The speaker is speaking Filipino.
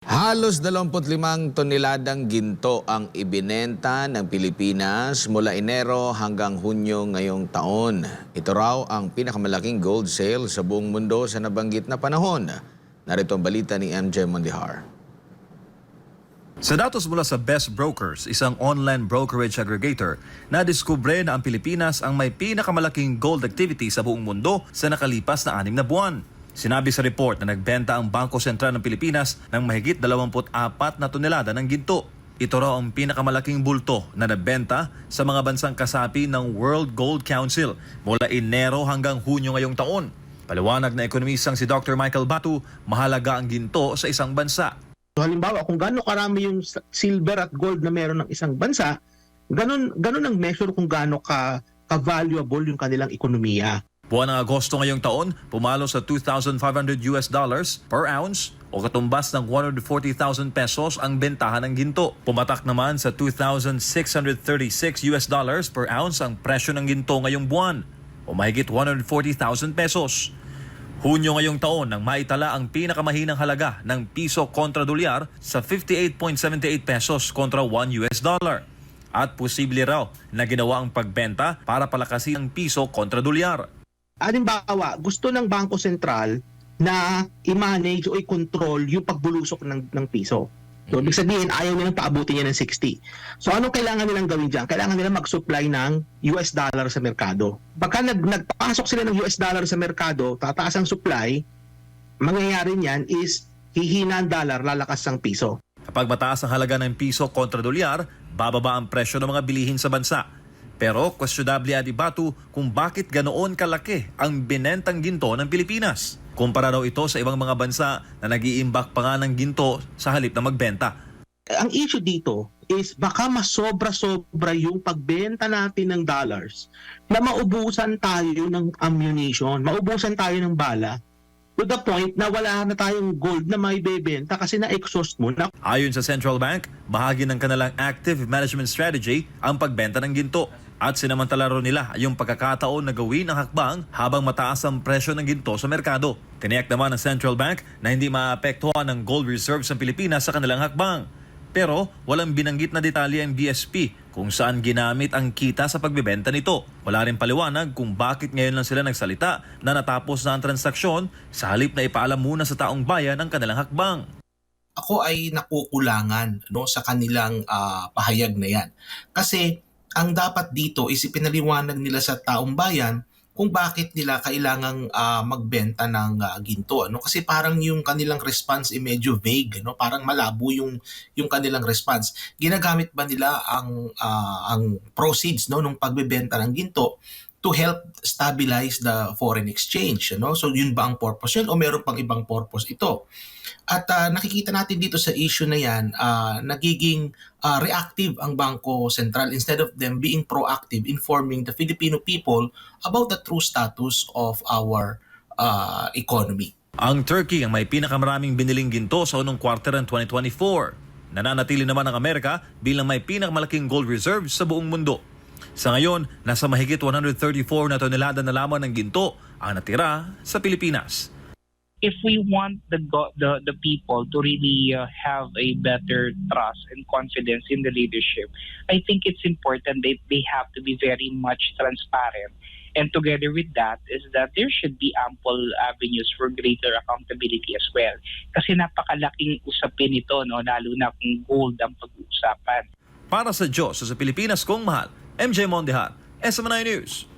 Halos 25 toneladang ginto ang ibinenta ng Pilipinas mula Enero hanggang Hunyo ngayong taon. Ito raw ang pinakamalaking gold sale sa buong mundo sa nabanggit na panahon. Narito ang balita ni MJ Mondihar. Sa datos mula sa Best Brokers, isang online brokerage aggregator, nadiskubre na ang Pilipinas ang may pinakamalaking gold activity sa buong mundo sa nakalipas na 6 na buwan. Sinabi sa report na nagbenta ang Bangko Sentral ng Pilipinas ng mahigit 24 na tonelada ng ginto. Ito raw ang pinakamalaking bulto na nabenta sa mga bansang kasapi ng World Gold Council mula Enero hanggang Hunyo ngayong taon. Paliwanag na ekonomisang si Dr. Michael Batu, mahalaga ang ginto sa isang bansa. So halimbawa, kung gaano karami yung silver at gold na meron ng isang bansa, ganun ang measure kung gaano ka-valuable yung kanilang ekonomiya. Buwan ng Agosto ngayong taon, pumalo sa $2,500 per ounce o katumbas ng 140,000 pesos ang bentahan ng ginto. Pumatak naman sa $2,636 per ounce ang presyo ng ginto ngayong buwan o mahigit 140,000 pesos. Hunyo ngayong taon nang maitala ang pinakamahinang halaga ng piso kontra dolyar sa 58.78 pesos kontra $1. At posible raw na ginawa ang pagbenta para palakasin ang piso kontra dolyar. Halimbawa, gusto ng Bangko Sentral na i-manage o i-control yung pagbulusok ng piso. So, ibig sabihin, ayaw nilang paabutin niya ng 60. So, ano kailangan nilang gawin dyan? Kailangan nilang mag-supply ng US dollar sa merkado. Pagka nagpasok sila ng US dollar sa merkado, tataas ang supply, mangyayari niyan is hihina ang dollar, lalakas ang piso. Kapag mataas ang halaga ng piso kontra dolyar, bababa ang presyo ng mga bilihin sa bansa. Pero questionable ni Batu kung bakit ganoon kalaki ang binentang ginto ng Pilipinas. Kumpara daw ito sa ibang mga bansa na nag-iimbak pa nga ng ginto sa halip na magbenta. Ang issue dito is baka masobra-sobra yung pagbenta natin ng dollars na maubusan tayo ng ammunition, maubusan tayo ng bala to the point na wala na tayong gold na may bebenta kasi na-exhaust mo na. Ayon sa Central Bank, bahagi ng kanilang active management strategy ang pagbenta ng ginto. At sinamantala rin nila yung pagkakataon na gawin ang hakbang habang mataas ang presyo ng ginto sa merkado. Tiniyak naman ng Central Bank na hindi maapektuhan ng gold reserves ng Pilipinas sa kanilang hakbang. Pero walang binanggit na detalye ang BSP kung saan ginamit ang kita sa pagbebenta nito. Wala rin paliwanag kung bakit ngayon lang sila nagsalita na natapos na ang transaksyon sa halip na ipaalam muna sa taong bayan ang kanilang hakbang. Ako ay nakukulangan sa kanilang pahayag na yan. Kasi ang dapat dito is ipinaliwanag nila sa taong bayan kung bakit nila kailangang magbenta ng ginto. Kasi parang yung kanilang response ay medyo vague. Parang malabo yung kanilang response. Ginagamit ba nila ang proceeds ng pagbebenta ng ginto to help stabilize the foreign exchange? So yun ba ang purpose yun o meron pang ibang purpose ito? At nakikita natin dito sa issue na yan, nagiging reactive ang Bangko Sentral instead of them being proactive, informing the Filipino people about the true status of our economy. Ang Turkey ang may pinakamaraming biniling ginto sa unang quarter ng 2024. Nananatili naman ang Amerika bilang may pinakamalaking gold reserves sa buong mundo. Sa ngayon, nasa mahigit 134 na tonelada na lamang ng ginto ang natira sa Pilipinas. If we want the people to really have a better trust and confidence in the leadership, I think it's important that they have to be very much transparent. And together with that is that there should be ample avenues for greater accountability as well. Kasi napakalaking usapin ito, lalo na kung gold ang pag-uusapan. Para sa Diyos sa Pilipinas kong mahal, MJ Mondihar, SMNI News.